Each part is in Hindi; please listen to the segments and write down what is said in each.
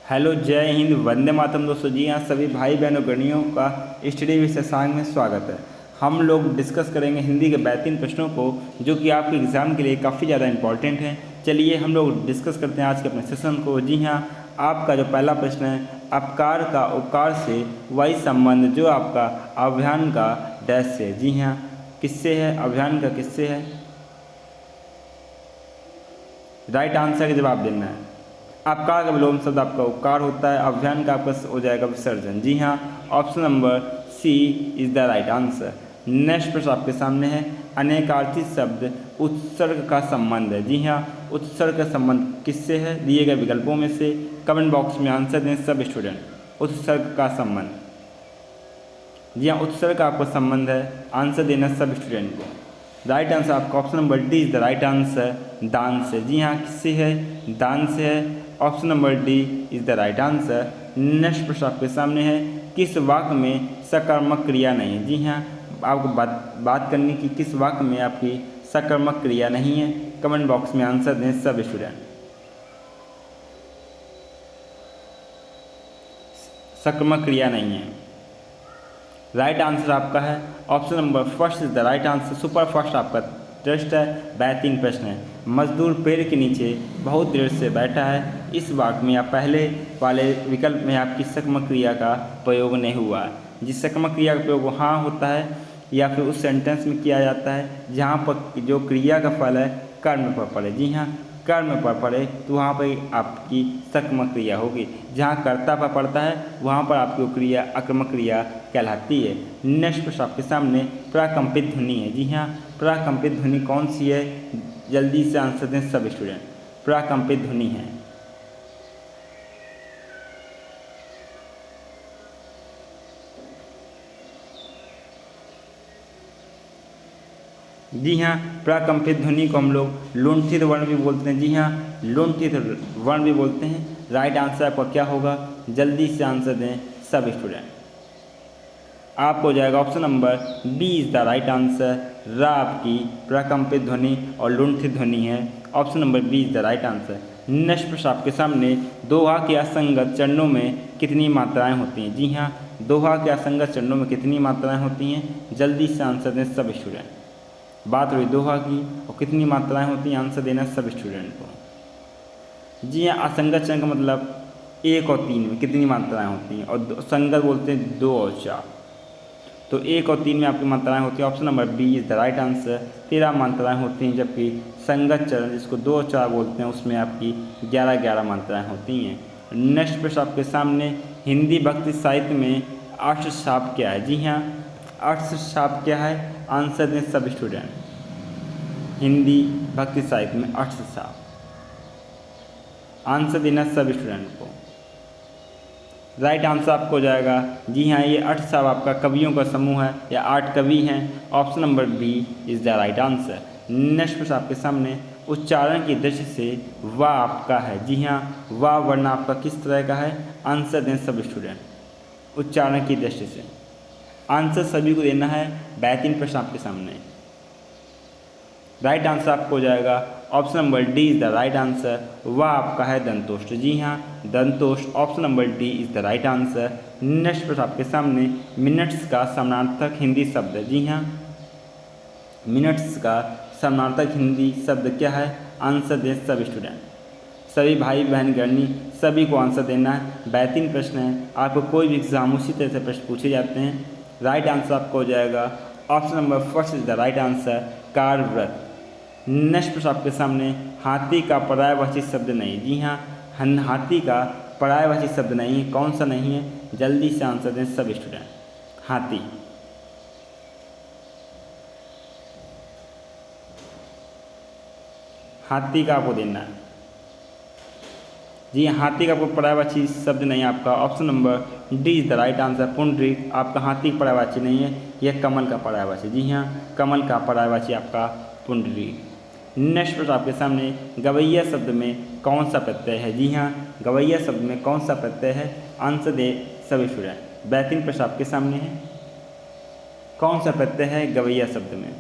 हेलो, जय हिंद, वंदे मातरम। दोस्तों जी हाँ, सभी भाई बहनों गणियों का स्टडी विशेषांक में स्वागत है। हम लोग डिस्कस करेंगे हिंदी के बेहतरीन प्रश्नों को जो कि आपके एग्ज़ाम के लिए काफ़ी ज़्यादा इंपॉर्टेंट हैं। चलिए हम लोग डिस्कस करते हैं आज के अपने सेशन को। जी हाँ, आपका जो पहला प्रश्न है, अपकार का उपकार से वही संबंध जो आपका अभियान का डैश से। जी हाँ, किससे है? अभियान का किससे है? राइट आंसर का जवाब देना है। अपकार का विलोम शब्द आपका उपकार होता है, अभियान का आपका हो जाएगा विसर्जन। जी हाँ, option number C is the right answer. Next प्रश्न आपके सामने है, अनेकार्थी शब्द उत्सर्ग का संबंध है। जी हाँ, उत्सर्ग का संबंध किससे है? दिए गए विकल्पों में से कमेंट बॉक्स में आंसर दें सब स्टूडेंट। उत्सर्ग का संबंध, जी हाँ, उत्सर्ग का आपका संबंध है, आंसर देना सब स्टूडेंट को। राइट आंसर आपका option number D is the right answer, दान से। जी हाँ, किससे है? दान से है। Option number D is the right answer. Next प्रश्न आपके सामने है, किस वाक्य में सकर्मक क्रिया नहीं है? जी हाँ, आपको बात करनी कि किस वाक्य में आपकी सकर्मक क्रिया नहीं है। कमेंट बॉक्स में आंसर दें सब स्टूडेंट। सकर्मक क्रिया नहीं है। राइट आंसर आपका है option number first is the right answer. Super fast आपका टेस्ट है, बेहतरीन प्रश्न है। मजदूर पेड़ के नीचे बहुत देर से बैठा है, इस वाक्य में या पहले वाले विकल्प में आपकी सकर्मक क्रिया का प्रयोग नहीं हुआ है। जिस सकर्मक क्रिया का प्रयोग वहाँ होता है या फिर उस सेंटेंस में किया जाता है जहाँ पर जो क्रिया का फल है कर्म पर पड़े। जी हाँ, कर्म पर पड़े तो वहाँ पर आपकी सकर्मक क्रिया होगी। जहाँ कर्ता पर पड़ता है वहाँ पर आपकी क्रिया अकर्मक क्रिया कहलाती है। नेक्स्ट प्रश्न आपके सामने प्राकंपित ध्वनि है। जी हाँ, प्राकंपित ध्वनि कौन सी है? जल्दी से आंसर दें सब स्टूडेंट। प्राकंपित ध्वनि है, जी हाँ, प्राकंपित ध्वनि को हम लोग लुंठित वर्ण भी बोलते हैं। जी हाँ, लुंठित वर्ण भी बोलते हैं। राइट आंसर आपका क्या होगा? जल्दी से आंसर दें सब स्टूडेंट। आपको हो जाएगा option number B is the right answer. रा आपकी प्राकंपित ध्वनि और लुंठित ध्वनि है। Option number B is the right answer. Next प्रश्न आपके सामने, दोहा के असंगत चरणों में कितनी मात्राएं होती हैं? जी हाँ, दोहा के असंगत चरणों में कितनी मात्राएं होती हैं? जल्दी से आंसर दें सब स्टूडेंट। बात रही दोहा की और कितनी मात्राएं होती हैं, आंसर देना सब स्टूडेंट को। जी हाँ, असंगत चरण का मतलब 1 और 3 में कितनी मात्राएं होती हैं, और संगत बोलते हैं 2 और 4। तो 1 और 3 में आपकी मात्राएं होती हैं। Option number B is the right answer. 13 मात्राएं होती हैं, जबकि संगत चरण जिसको 2 और 4 बोलते हैं उसमें आपकी 11 मात्राएं होती हैं। नेक्स्ट प्रश्न आपके सामने, हिंदी भक्ति साहित्य में अर्थशाप क्या है? जी हाँ, अर्थशाप क्या है? आंसर दें सब स्टूडेंट। हिंदी भक्ति साहित्य में अर्थशाप, आंसर देना सब स्टूडेंट को। राइट आंसर आपको हो जाएगा, जी हाँ, ये 8 सब आपका कवियों का समूह है या 8 कवि हैं। Option number B is the right answer. Next प्रश्न आपके सामने, उच्चारण की दृष्टि से वाह आपका है। जी हाँ, वाह वर्ण आपका किस तरह का है? आंसर दें सब स्टूडेंट। उच्चारण की दृष्टि से आंसर सभी को देना है। बेहतरीन प्रश्न आपके सामने। राइट आंसर आपको हो जाएगा option number D is the right answer. वह आपका है दंतोष्ट। जी हाँ, दंतोष्ट। Option number D is the right answer. Next प्रश्न आपके सामने, मिनट्स का समानार्थक हिंदी शब्द है। जी हाँ, मिनट्स का समानार्थक हिंदी शब्द क्या है? आंसर दें सब स्टूडेंट। सभी भाई बहन गणनी सभी को आंसर देना है। बेहतरीन प्रश्न है, आपको कोई भी एग्जाम उसी तरह से प्रश्न पूछे जाते हैं। राइट आंसर आपको हो जाएगा option number first is the right answer, कार्यव्रत। नेक्स्ट प्रश्न आपके सामने, हाथी का पर्यायवाची शब्द नहीं। जी हाँ, हाथी का पर्यायवाची शब्द नहीं है। कौन सा नहीं है? जल्दी से आंसर दें सब स्टूडेंट। हाथी, हाथी का आपको देना है। जी, हाथी का कोई पर्यायवाची शब्द नहीं है आपका। Option number D is the right answer. पुंडरीक आपका हाथी पर्यायवाची नहीं है, यह कमल का पर्यायवाची। जी हाँ, कमल का पर्यायवाची आपका पुंडरीक। नेक्स्ट प्रश्न आपके सामने, गवैया शब्द में कौन सा प्रत्यय है? जी हाँ, गवैया शब्द में कौन सा प्रत्यय है? आंसर दे सभी स्टूडेंट। बेहतरीन प्रश्न आपके सामने है, कौन सा प्रत्यय है गवैया शब्द में?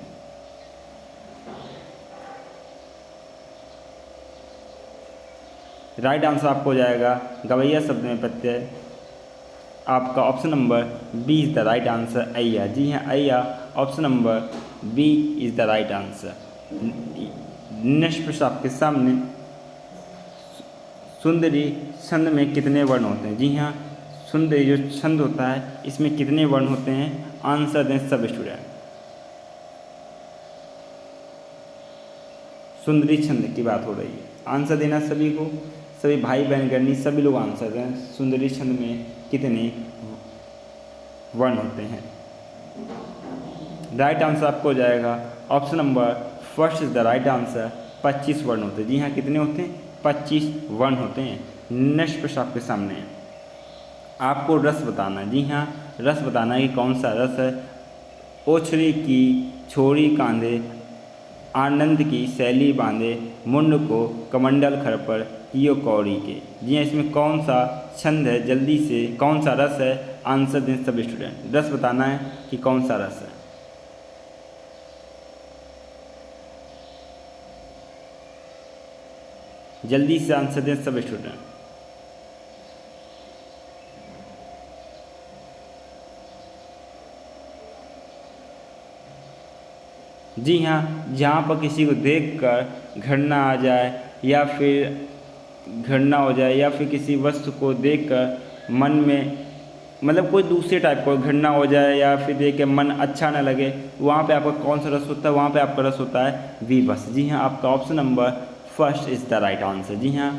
राइट आंसर आपको हो जाएगा गवैया शब्द में प्रत्यय। आपका option number B is the right answer, अय्या। जी हाँ, अय्या option number B is the right answer. Next प्रश्न आपके सामने, सुंदरी छंद में कितने वर्ण होते हैं? जी हाँ, सुंदरी जो छंद होता है इसमें कितने वर्ण होते हैं? आंसर दें सब स्टूडेंट। सुंदरी छंद की बात हो रही है, आंसर देना सभी को, सभी भाई बहन गणनी सभी लोग आंसर दें। सुंदरी छंद में कितने वर्ण होते हैं? राइट आंसर आपको हो जाएगा option number first is the right answer, 25 वर्ण होते हैं। जी हाँ, कितने होते हैं? 25 वर्ण होते हैं। नेक्स्ट प्रश्न आपके सामने है, आपको रस बताना है। जी हाँ, रस बताना है कि कौन सा रस है। ओछरी की छोरी कांधे, आनंद की शैली बांधे, मुंड को कमंडल खर पर कियो कौड़ी के। जी हाँ, इसमें कौन सा छंद है? जल्दी से कौन सा रस है? आंसर दें सब स्टूडेंट। रस बताना है कि कौन सा रस है। जल्दी से आंसर दें सब स्टूडेंट। जी हाँ, जहाँ पर किसी को देखकर घृणा आ जाए या फिर घृणा हो जाए या फिर किसी वस्तु को देखकर मन में मतलब कोई दूसरे टाइप का घृणा हो जाए या फिर देख के मन अच्छा ना लगे, वहाँ पे आपका कौन सा रस होता है? वहाँ पे आपका रस होता है विवश। जी हाँ, आपका option number first is the right answer. जी हाँ,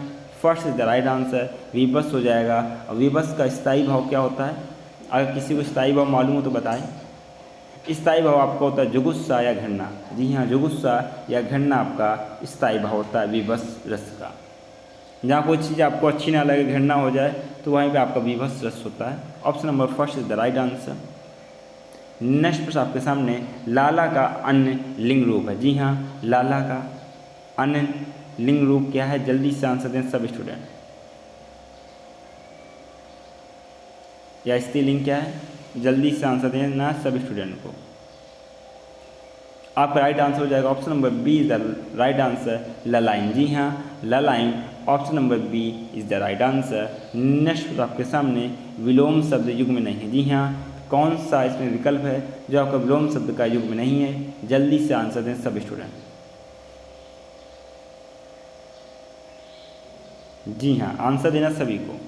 first is the right answer, विवश हो जाएगा। और विवश का स्थायी भाव क्या होता है? अगर किसी को स्थायी भाव मालूम हो तो बताएं। स्थायी भाव आपका होता है जुगुस्सा या घृणा। जी हाँ, जुगुस्सा या घृणा आपका स्थायी भाव होता है विवश रस का। जहाँ कोई चीज़ आपको अच्छी ना लगे, घृणा हो जाए, तो वहीं पे आपका विवश रस होता है। Option number first is the right answer. Next प्रश्न आपके सामने, लाला का अन्य लिंग रूप है। जी हाँ, लाला का अन्य लिंग रूप क्या है? जल्दी से आंसर दें सब स्टूडेंट। या स्त्रीलिंग क्या है? जल्दी से आंसर दें ना सब स्टूडेंट को। आपका राइट आंसर हो जाएगा option number B is the right answer, ललाइन। जी हाँ, ललाइन option number B is the right answer. Next आपके सामने, विलोम शब्द युग में नहीं है। जी हाँ, कौन सा इसमें विकल्प है जो आपका विलोम शब्द का युग में नहीं है? जल्दी से आंसर दें सब स्टूडेंट। जी हाँ, आंसर देना सभी को।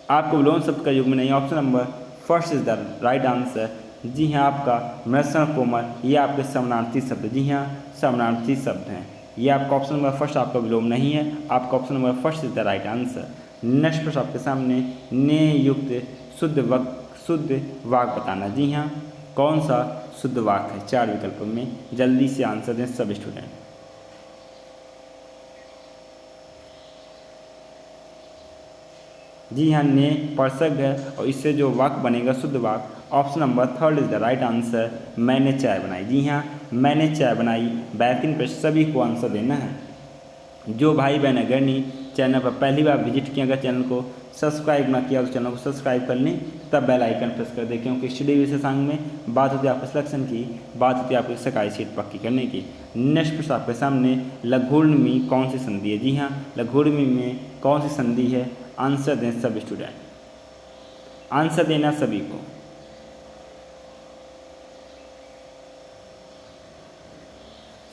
आपको विलोम शब्द का युग में नहीं, option number first is the right answer. जी हाँ, आपका मृषण कोमल ये आपके समानार्थी शब्द। जी हाँ, समानार्थी शब्द हैं। ये आपका ऑप्शन नंबर फर्स्ट आपका विलोम नहीं है, आपका option number first is the right answer. Next प्रश्न आपके सामने, ने युक्त शुद्ध वाक बताना। जी हाँ, कौन सा शुद्ध वाक है? 4 विकल्पों में जल्दी से आंसर दें सब स्टूडेंट। जी हाँ, ने पर्सक है और इससे जो वाक्य बनेगा शुद्ध वाक्य, option number third is the right answer, मैंने चाय बनाई। जी हाँ, मैंने चाय बनाई। बेहतरीन प्रश्न, सभी को आंसर देना है। जो भाई बहन अगर नहीं चैनल पर पहली बार विजिट किया, अगर चैनल को सब्सक्राइब ना किया तो चैनल को सब्सक्राइब कर लें, तब बेल आइकन प्रेस कर दें, क्योंकि स्टडी विशेषांक में बात होती है आपके सिलेक्शन की, बात होती है आपकी सरकारी सीट पक्की करने की। नेक्स्ट प्रश्न आपके सामने, लघुर्मी कौन सी संधि है? जी हाँ, लघुर्मी में कौन सी संधि है? आंसर दें सब स्टूडेंट। आंसर देना सभी को।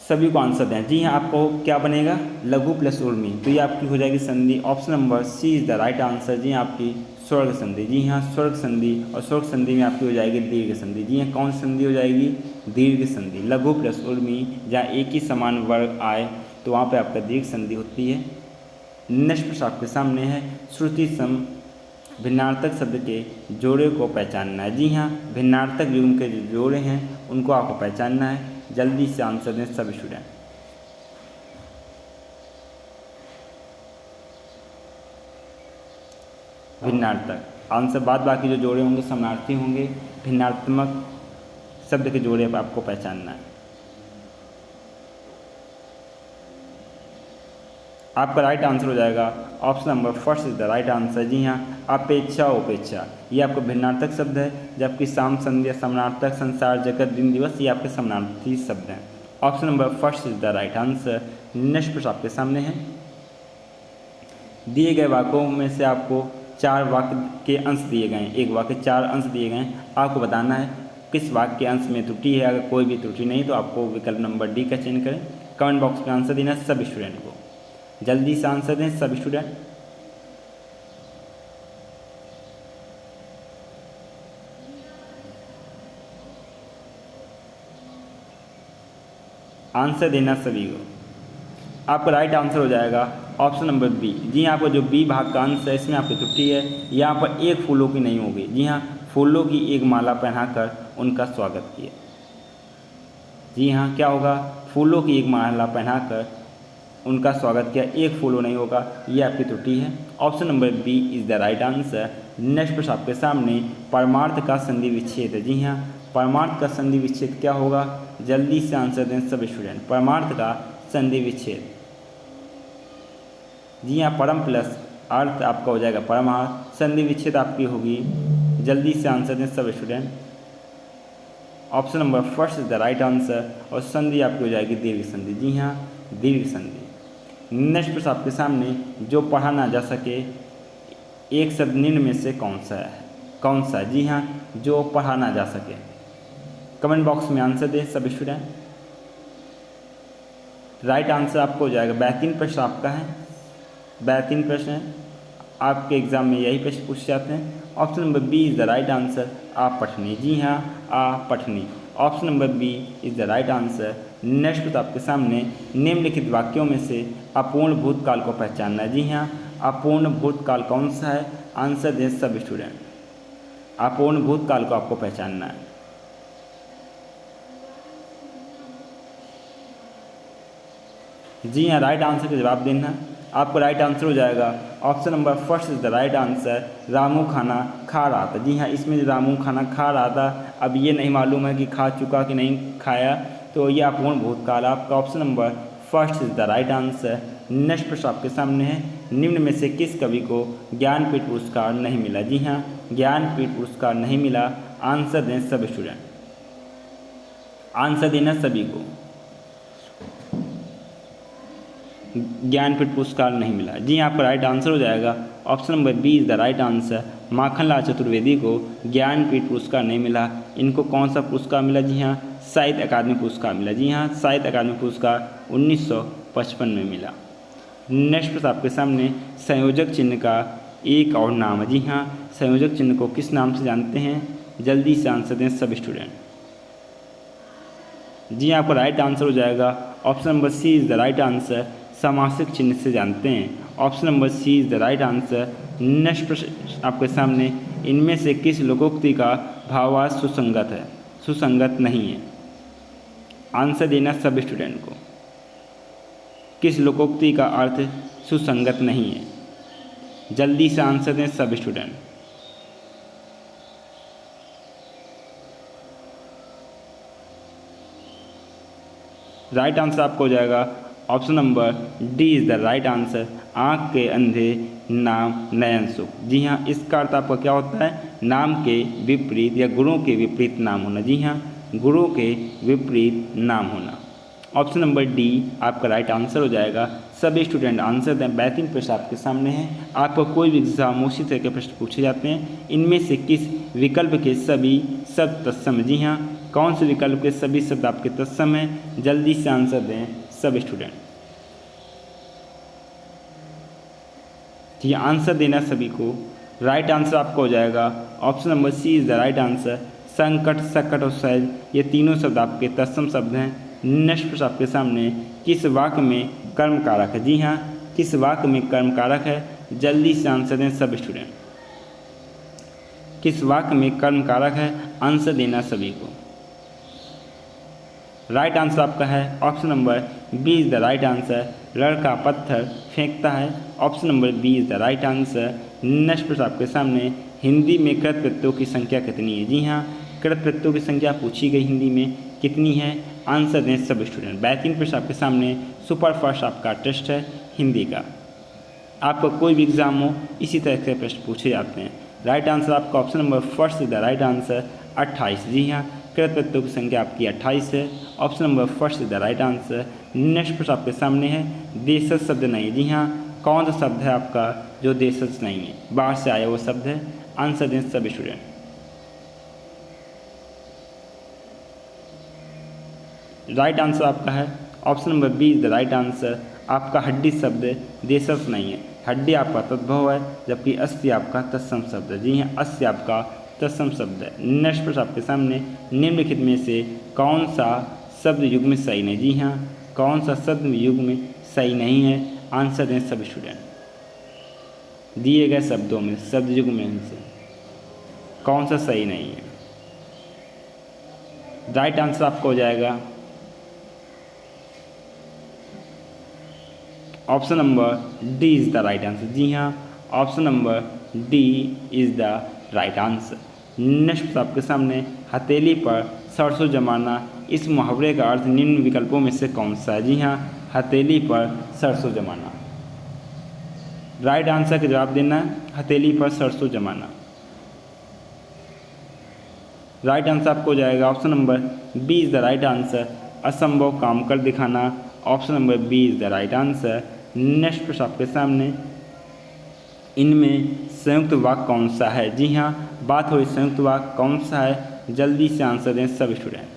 सभी को आंसर दें। जी हाँ, आपको क्या बनेगा? लघु प्लस उर्मी, तो ये आपकी हो जाएगी संधि। Option number C is the right answer. जी हाँ, आपकी स्वर्ग संधि। जी हाँ, स्वर्ग संधि, और स्वर्ग संधि में आपकी हो जाएगी दीर्घ संधि। जी हाँ, कौन सी संधि हो जाएगी? दीर्घ संधि। लघु प्लस उर्मी, जहाँ एक ही समान वर्ग आए तो वहाँ पर आपका दीर्घ संधि होती है। नेक्स्ट प्रश्न आपके सामने है, श्रुति सम भिन्नार्थक शब्द के जोड़े को पहचानना है। जी हाँ, भिन्नार्थक युग्म के जो जोड़े हैं उनको आपको पहचानना है। जल्दी से आंसर दें सब स्टूडेंट। भिन्नार्थक आंसर, बाद बाकी जो जोड़े होंगे समानार्थी होंगे। भिन्नात्मक शब्द के जोड़े पर आपको पहचानना है। आपका राइट आंसर हो जाएगा option number first is the right answer. जी हाँ, अपेक्षा उपेक्षा ये आपका भिन्नार्थक शब्द है, जबकि साम संध्या समानार्थक, संसार जगत दिन दिवस ये आपके समानार्थी शब्द हैं। Option number first is the right answer. Next प्रश्न आपके सामने है, दिए गए वाक्यों में से आपको 4 वाक्य के अंश दिए गए हैं, एक वाक्य 4 अंश दिए गए हैं, आपको बताना है किस वाक्य के अंश में त्रुटि है। अगर कोई भी त्रुटि नहीं तो आपको विकल्प नंबर डी का चयन करें। कमेंट बॉक्स में आंसर देना है सब स्टूडेंट को, जल्दी से आंसर दें सब स्टूडेंट। आंसर देना सभी को। आपका राइट आंसर हो जाएगा ऑप्शन नंबर बी। जी हाँ, आपका जो बी भाग का अंश है इसमें आपकी त्रुटि है, यहाँ पर एक फूलों की नहीं होगी। जी हाँ, फूलों की एक माला पहनाकर उनका स्वागत किया। जी हाँ, क्या होगा, फूलों की एक माला पहनाकर उनका स्वागत किया, एक फूलों नहीं होगा, ये आपकी त्रुटि है। Option number B is the right answer. Next प्रश्न आपके सामने परमार्थ का संधि विच्छेद है। जी हाँ, परमार्थ का संधि विच्छेद क्या होगा, जल्दी से आंसर दें सब स्टूडेंट। परमार्थ का संधि विच्छेद, जी हाँ, परम प्लस अर्थ आपका हो जाएगा परमार्थ, संधि विच्छेद आपकी होगी, जल्दी से आंसर दें सब student. Option number first is the right answer और संधि आपकी हो जाएगी दीर्घ संधि। जी हाँ, दीर्घ संधि। नेक्स्ट प्रश्न आपके सामने, जो पढ़ा ना जा सके एक शब्द निम्न में से कौन सा है, कौन सा है। जी हाँ, जो पढ़ा ना जा सके। कमेंट बॉक्स में आंसर दें सब स्टूडेंट। राइट आंसर आपको हो जाएगा, बेहतरीन प्रश्न आपका है, बेहतरीन प्रश्न है, आपके एग्जाम में यही प्रश्न पूछे जाते हैं। Option number B is the right answer, आप पठनी। जी हाँ, आप पठनी। Option number B is the right answer. Next प्रश्न आपके सामने, निम्नलिखित वाक्यों में से अपूर्ण भूतकाल को पहचानना है। जी हाँ, अपूर्ण भूतकाल कौन सा है, आंसर दें सब स्टूडेंट। अपूर्ण भूतकाल को आपको पहचानना है। जी हाँ, राइट आंसर का जवाब देना। आपको राइट आंसर हो जाएगा option number first is the right answer, Ramu खाना खा रहा था। जी हाँ, इसमें रामू खाना खा रहा था, अब ये नहीं मालूम है कि खा चुका कि नहीं खाया, तो ये अपूर्ण भूतकाल। आपका option number first is the right answer. Next प्रश्न आपके सामने है, निम्न में से किस कवि को ज्ञानपीठ पुरस्कार नहीं मिला। जी हाँ, ज्ञानपीठ पुरस्कार नहीं मिला, आंसर दें सब स्टूडेंट। आंसर देना सभी को, ज्ञानपीठ पुरस्कार नहीं मिला। जी आपका राइट आंसर हो जाएगा option number B is the right answer. Makhanlal Chaturvedi को ज्ञानपीठ पुरस्कार नहीं मिला, इनको कौन सा पुरस्कार मिला। जी हाँ, साहित्य अकादमी पुरस्कार मिला। जी हाँ, साहित्य अकादमी पुरस्कार 1955 में मिला। नेक्स्ट प्रश्न आपके सामने, संयोजक चिन्ह का एक और नाम है। जी हाँ, संयोजक चिन्ह को किस नाम से जानते हैं, जल्दी से आंसर दें सब स्टूडेंट। जी आपका राइट आंसर हो जाएगा option number C is the right answer, समासिक चिन्ह से जानते हैं। Option number C is the right answer. Next प्रश्न आपके सामने, इनमें से किस लोकोक्ति का भावार्थ सुसंगत है, सुसंगत नहीं है, आंसर देना सब स्टूडेंट को। किस लोकोक्ति का अर्थ सुसंगत नहीं है, जल्दी से आंसर दें सब स्टूडेंट। राइट आंसर आपको हो जाएगा option number D is the right answer, आँख के अंधे नाम नयन सुख। जी हाँ, इसका अर्थ आपका क्या होता है, नाम के विपरीत या गुणों के विपरीत नाम होना। जी हाँ, गुणों के विपरीत नाम होना। ऑप्शन नंबर डी आपका राइट आंसर हो जाएगा। सभी स्टूडेंट आंसर दें, बेहतरीन प्रश्न आपके सामने है। आपको कोई भी एग्जाम उसी तरह के प्रश्न पूछे जाते हैं। इनमें से किस विकल्प के सभी शब्द तत्सम। जी हाँ, कौन से विकल्प के सभी शब्द आपके तत्सम हैं, जल्दी से आंसर दें सब स्टूडेंट। जी आंसर देना सभी को। राइट आंसर आपका हो जाएगा option number C is the right answer. संकट, सकट और सहज ये तीनों शब्द आपके तत्सम शब्द हैं। नेक्स्ट प्रश्न आपके सामने, किस वाक्य में कर्म कारक है। जी हाँ, किस वाक्य में कर्म कारक है, जल्दी से आंसर दें सब स्टूडेंट। किस वाक्य में कर्म कारक है, आंसर देना सभी को। राइट आंसर आपका है option number B is the right answer. लड़का पत्थर फेंकता है, option number B is the right answer. Next प्रश्न आपके सामने, हिंदी में कृत प्रत्ययों की संख्या कितनी है। जी हाँ, कृत प्रत्ययों की संख्या पूछी गई हिंदी में कितनी है, आंसर दें सब स्टूडेंट। बेहतरीन प्रश्न आपके सामने, सुपर फास्ट आपका टेस्ट है हिंदी का। आपका कोई भी एग्जाम हो इसी तरह के प्रश्न पूछे जाते हैं। राइट आंसर आपका option number first is the right answer 28। जी हाँ, कृत प्रत्ययों की संख्या आपकी 28 है, option number first is the right answer. Next प्रश्न आपके सामने है, देशज शब्द नहीं। जी हाँ, कौन सा शब्द है आपका जो देशज नहीं है, बाहर से आया वो शब्द है? आंसर दें सब स्टूडेंट। राइट आंसर आपका है option number B is the right answer. आपका हड्डी शब्द देशज नहीं है, हड्डी आपका तद्भव है, जबकि अस्थि आपका तत्सम शब्द है। जी हाँ, अस्थि आपका तत्सम शब्द है। नेक्स्ट प्रश्न आपके सामने, निम्नलिखित में से कौन सा शब्द युग्म में सही नहीं? जी हाँ, कौन सा शब्द युग्म में सही नहीं है? आंसर दें सब स्टूडेंट। दिए गए शब्दों में शब्द युग्म में से कौन सा सही नहीं है? राइट आंसर आपका हो जाएगा option number D is the right answer. जी हाँ, option number D is the right answer. Next आपके सामने, हथेली पर सरसों जमाना, इस मुहावरे का अर्थ निम्न विकल्पों में से कौन सा है? जी हाँ, हथेली पर सरसों जमाना। राइट आंसर का जवाब देना है हथेली पर सरसों जमाना। राइट आंसर आपको हो जाएगा option number B is the right answer, असंभव काम कर दिखाना। Option number B is the right answer. Next प्रश्न आपके सामने, इनमें संयुक्त वाक्य कौन सा है? जी हाँ, बात हो संयुक्त वाक्य कौन सा है? जल्दी से आंसर दें सब स्टूडेंट।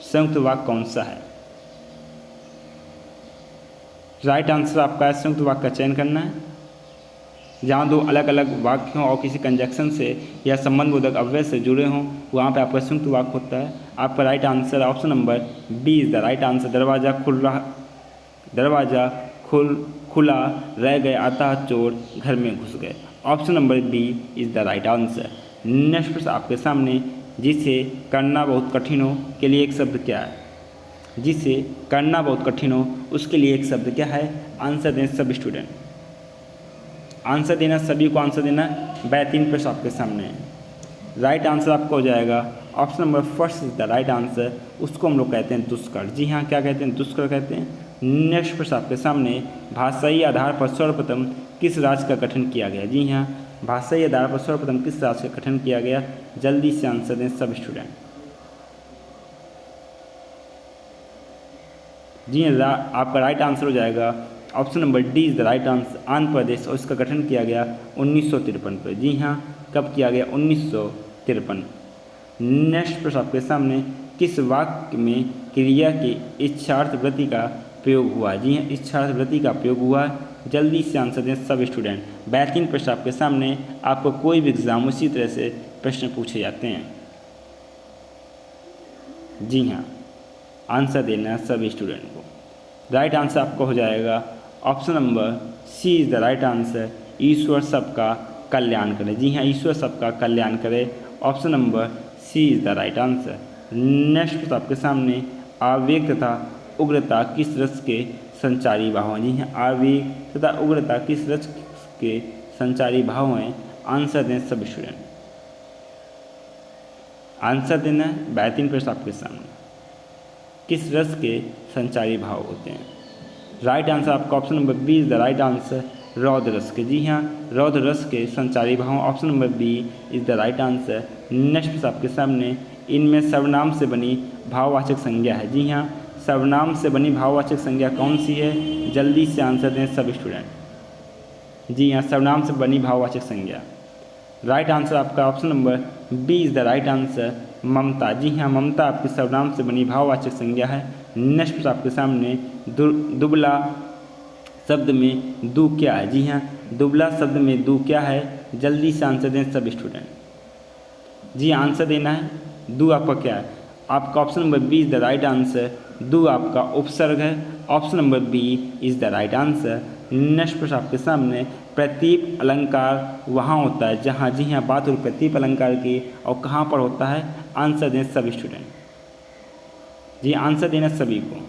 संयुक्त वाक्य कौन सा है? राइट आंसर आपका है संयुक्त वाक्य का चयन करना है, जहाँ दो अलग अलग वाक्य हों और किसी कंजक्शन से या संबंधबोधक अव्यय से जुड़े हों, वहाँ पे आपका संयुक्त वाक्य होता है। आपका right answer option number B is the right answer. दरवाज़ा खुला रह गया, अतः चोर घर में घुस गए। Option number B is the right answer. Next प्रश्न आपके सामने, जिसे करना बहुत कठिन हो के लिए एक शब्द क्या है? जिसे करना बहुत कठिन हो उसके लिए एक शब्द क्या है? आंसर दें सब स्टूडेंट। आंसर देना, सभी को आंसर देना। बेहतरीन प्रश्न आपके सामने है। राइट आंसर आपका हो जाएगा option number first is the right answer. उसको हम लोग कहते हैं दुष्कर। जी हाँ, क्या कहते हैं? दुष्कर कहते हैं। नेक्स्ट प्रश्न आपके सामने, भाषाई आधार पर सर्वप्रथम किस राज्य का गठन किया गया? जी हाँ, भाषाई आधार पर सर्वप्रथम किस राज्य का गठन किया गया? जल्दी से आंसर दें सब स्टूडेंट। जी हाँ, आपका राइट आंसर हो जाएगा option number D is the right answer, Andhra Pradesh. और इसका गठन किया गया 1953 पर। जी हाँ, कब किया गया? 1953। नेक्स्ट प्रश्न आपके सामने, किस वाक्य में क्रिया की इच्छार्थ वृत्ति का प्रयोग हुआ? जी हाँ, इच्छार्थ वृत्ति का प्रयोग हुआ। जल्दी से आंसर दें सब स्टूडेंट। बेहतरीन प्रश्न आपके सामने, आपको कोई भी एग्जाम उसी तरह से प्रश्न पूछे जाते हैं। जी हाँ, आंसर देना है सभी स्टूडेंट को। राइट आंसर आपका हो जाएगा option number C is the right answer, ईश्वर सबका कल्याण करे। जी हाँ, ईश्वर सबका कल्याण करे। Option number C is the right answer. Next आपके सामने, आवेग तथा उग्रता किस रस के संचारी भाव हैं? जी हाँ, आवेग तथा उग्रता किस रस के संचारी भाव हैं? आंसर दें सब स्टूडेंट। आंसर देना है। बेहतरीन प्रश्न आपके सामने, किस रस के संचारी भाव होते हैं? राइट आंसर आपका option number B is the right answer, रौद्र रस के। जी हाँ, रौद्र रस के संचारी भाव। Option number B is the right answer. Next आपके सामने, इनमें सर्वनाम से बनी भाववाचक संज्ञा है। जी हाँ, सर्वनाम से बनी भाववाचक संज्ञा कौन सी है? जल्दी से आंसर दें सब स्टूडेंट। जी हाँ, सर्वनाम से बनी भाववाचक संज्ञा। राइट आंसर आपका option number B is the right answer, ममता। जी हाँ, ममता आपकी सर्वनाम से बनी भाववाचक संज्ञा है। नेक्स्ट आपके सामने, दुबला शब्द में दू क्या है? जी हाँ, दुबला शब्द में दू क्या है? जल्दी से आंसर दें सब स्टूडेंट। जी आंसर देना है। दू आपका क्या है? आपका option number B is the right answer, दू आपका उपसर्ग है। Option number B is the right answer. Next प्रश्न आपके सामने, प्रतीप अलंकार वहाँ होता है जहाँ, जी हाँ, बात हो प्रतीप अलंकार की, और कहाँ पर होता है? आंसर दें सब स्टूडेंट। जी आंसर देना सभी को।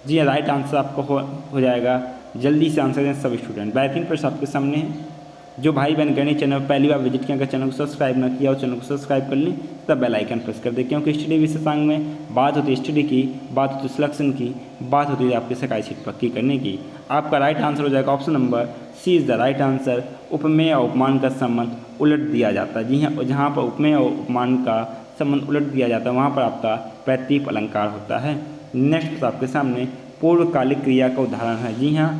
जी राइट आंसर आपको हो जाएगा। जल्दी से आंसर दें सब स्टूडेंट। बेहतरीन प्रश्न आपके सामने है। जो भाई बहन गणित चैनल पहली बार विजिट किया, अगर चैनल को सब्सक्राइब ना किया और चैनल को सब्सक्राइब कर लें, तब बेल आइकन प्रेस कर दें, क्योंकि स्टडी विशेषांग में बात होती है स्टडी की, बात होती है सिलेक्शन की, बात होती है आपकी सरकारी सीट पक्की करने की। आपका राइट आंसर हो जाएगा option number C is the right answer, उपमेय और उपमान का संबंध उलट दिया जाता है। जी हाँ, जहाँ पर उपमेय और उपमान का संबंध उलट दिया जाता है वहाँ पर आपका प्रतीप अलंकार होता है। नेक्स्ट आपके सामने, पूर्वकालिक क्रिया का उदाहरण है। जी हाँ,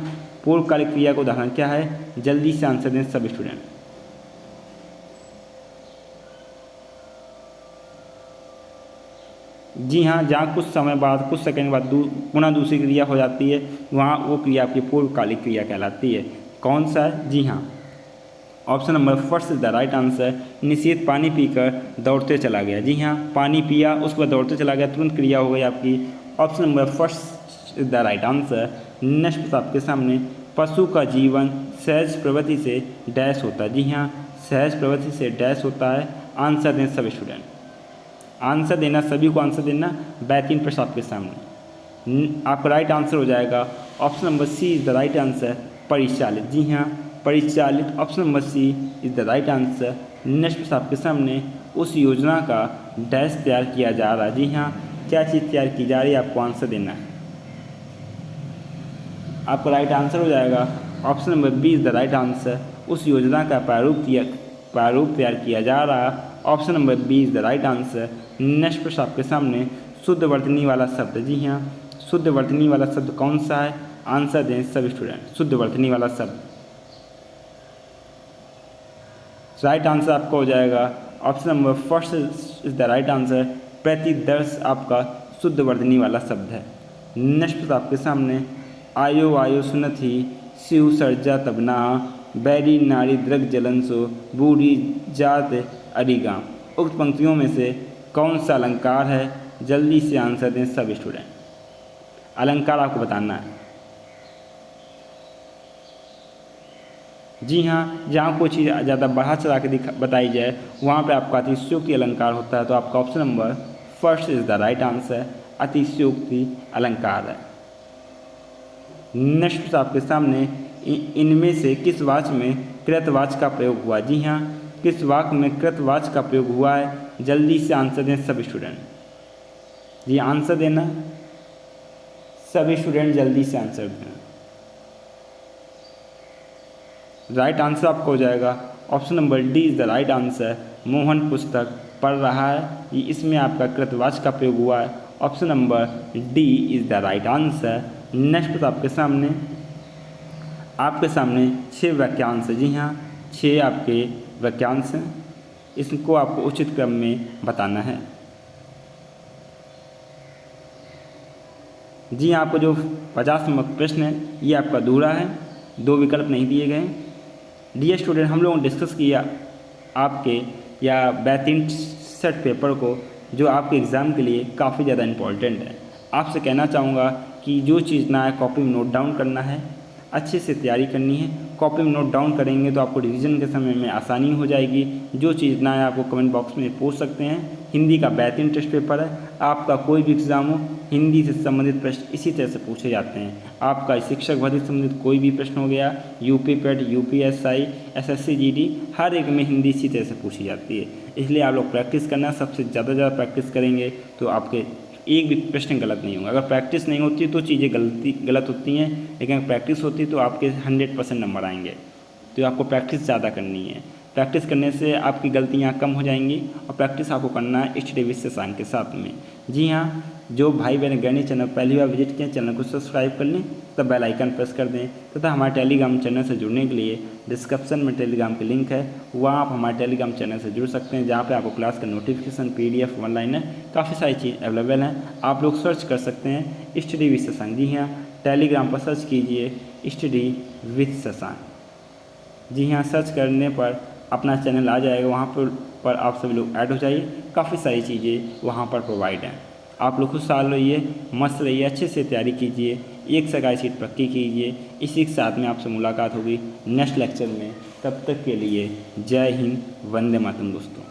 पूर्वकालिक क्रिया का उदाहरण क्या है? जल्दी से आंसर दें सब स्टूडेंट। जी हाँ, जहाँ कुछ समय बाद, कुछ सेकंड बाद पुनः दूसरी क्रिया हो जाती है, वहाँ वो क्रिया आपकी पूर्वकालिक क्रिया कहलाती है। कौन सा है? जी हाँ, option number first is the right answer. निषेध पानी पीकर दौड़ते चला गया। जी हाँ, पानी पिया, उसके बाद दौड़ते चला गया, तुरंत क्रिया हो गई आपकी। Option number first is the right answer. Next आपके सामने, पशु का जीवन सहज प्रवृत्ति से डैश होता है। जी हाँ, सहज प्रवृत्ति से डैश होता है। आंसर दें सब स्टूडेंट। आंसर देना, सभी को आंसर देना। बेहतरीन प्रश्न आपके सामने। आपका राइट आंसर हो जाएगा option number C is the right answer, परिचालित। जी हाँ, परिचालित, option number C is the right answer. Next प्रश्न आपके सामने, उस योजना का डैश तैयार किया जा रहा है। जी हाँ, क्या चीज़ तैयार की जा रही है, आपको आंसर देना है। आपका राइट आंसर हो जाएगा option number B is the right answer. उस योजना का प्रारूप तैयार किया जा रहा है। Option number B is the right answer. Next प्रश्न आपके सामने, शुद्ध वर्तनी वाला शब्द। जी हाँ, शुद्ध वर्तनी वाला शब्द कौन सा है? आंसर दें सब स्टूडेंट। शुद्ध वर्तनी वाला शब्द, राइट आंसर आपका हो जाएगा option number first is the right answer. प्रतिदर्श आपका शुद्ध वर्तनी वाला शब्द है। नेक्स्ट प्रश्न आपके सामने, आयो आयो सुनत ही शिव सर्जा तबना, बैरी नारी द्रग जलन सो, बूढ़ी जात अरिगाम। उक्त पंक्तियों में से कौन सा अलंकार है? जल्दी से आंसर दें सब स्टूडेंट। अलंकार आपको बताना है। जी हाँ, जहाँ कोई चीज़ ज़्यादा बढ़ा चढ़ा के बताई जाए, वहाँ पे आपका अतिशयोक्ति अलंकार होता है। तो आपका option number first is the right answer, अतिशयोक्ति अलंकार है। नेक्स्ट आपके सामने, इनमें से किस वाक्य में कृतवाच्य का प्रयोग हुआ? जी हाँ, किस वाक्य में कृतवाच्य का प्रयोग हुआ है? जल्दी से आंसर दें सब स्टूडेंट। जी, आंसर देना, सभी स्टूडेंट जल्दी से आंसर देना। राइट आंसर आपको हो जाएगा option number D is the right answer. Mohan पुस्तक पढ़ रहा है, ये इसमें आपका कृतवाच्य का प्रयोग हुआ है। Option number D is the right answer. Next आपके सामने 6 वाक्यांश है। जी हाँ, 6 आपके वाक्यांश हैं, इसको आपको उचित क्रम में बताना है। जी हाँ, आपको जो 50 नंबर प्रश्न है ये आपका अधूरा है, 2 विकल्प नहीं दिए गए। डियर स्टूडेंट, हम लोगों ने डिस्कस किया आपके या बेहतरीन सेट पेपर को, जो आपके एग्ज़ाम के लिए काफ़ी ज़्यादा इम्पॉर्टेंट है। आपसे कहना चाहूँगा कि जो चीज़ ना है कॉपी में नोट डाउन करना है, अच्छे से तैयारी करनी है। कॉपी में नोट डाउन करेंगे तो आपको रिवीजन के समय में आसानी हो जाएगी। जो चीज़ ना है आपको कमेंट बॉक्स में पूछ सकते हैं। हिंदी का बेहतरीन टेस्ट पेपर है, आपका कोई भी एग्ज़ाम हो, हिंदी से संबंधित प्रश्न इसी तरह से पूछे जाते हैं। आपका शिक्षक भर्ती से संबंधित कोई भी प्रश्न हो गया, यूपी पेट, यूपीएसआई, एसएससी जीडी, हर एक में हिंदी इसी तरह से पूछी जाती है। इसलिए आप लोग प्रैक्टिस करना, सबसे ज़्यादा प्रैक्टिस करेंगे तो आपके एक भी प्रश्न गलत नहीं होगा। अगर प्रैक्टिस नहीं होती तो चीज़ें गलत होती हैं, लेकिन अगर प्रैक्टिस होती तो आपके 100% नंबर आएंगे। तो आपको प्रैक्टिस ज़्यादा करनी है। प्रैक्टिस करने से आपकी गलतियाँ कम हो जाएंगी, और प्रैक्टिस आपको करना है स्टडी विद शशांक के साथ में। जी हाँ, जो भाई बहन गणित चैनल पहली बार विजिट किए, चैनल को सब्सक्राइब कर लें, तब बेल आइकन प्रेस कर दें, तथा हमारे टेलीग्राम चैनल से जुड़ने के लिए डिस्क्रिप्शन में टेलीग्राम की लिंक है, वहाँ आप हमारे टेलीग्राम चैनल से जुड़ सकते हैं, जहाँ पे आपको क्लास का नोटिफिकेशन, PDF, ऑनलाइन है, काफ़ी सारी चीज़ अवेलेबल हैं। आप लोग सर्च कर सकते हैं स्टडी विद शशांक। जी हाँ, टेलीग्राम पर सर्च कीजिए स्टडी विद शशांक। जी हाँ, सर्च करने पर अपना चैनल आ जाएगा, वहाँ पर आप सभी लोग ऐड हो जाइए। काफ़ी सारी चीज़ें वहाँ पर प्रोवाइड हैं। आप लोग खुशहाल रहिए, मस्त रहिए, अच्छे से तैयारी कीजिए, एक सरकारी सीट पक्की कीजिए। इसी के साथ में आपसे मुलाकात होगी नेक्स्ट लेक्चर में। तब तक के लिए जय हिंद, वंदे मातरम दोस्तों।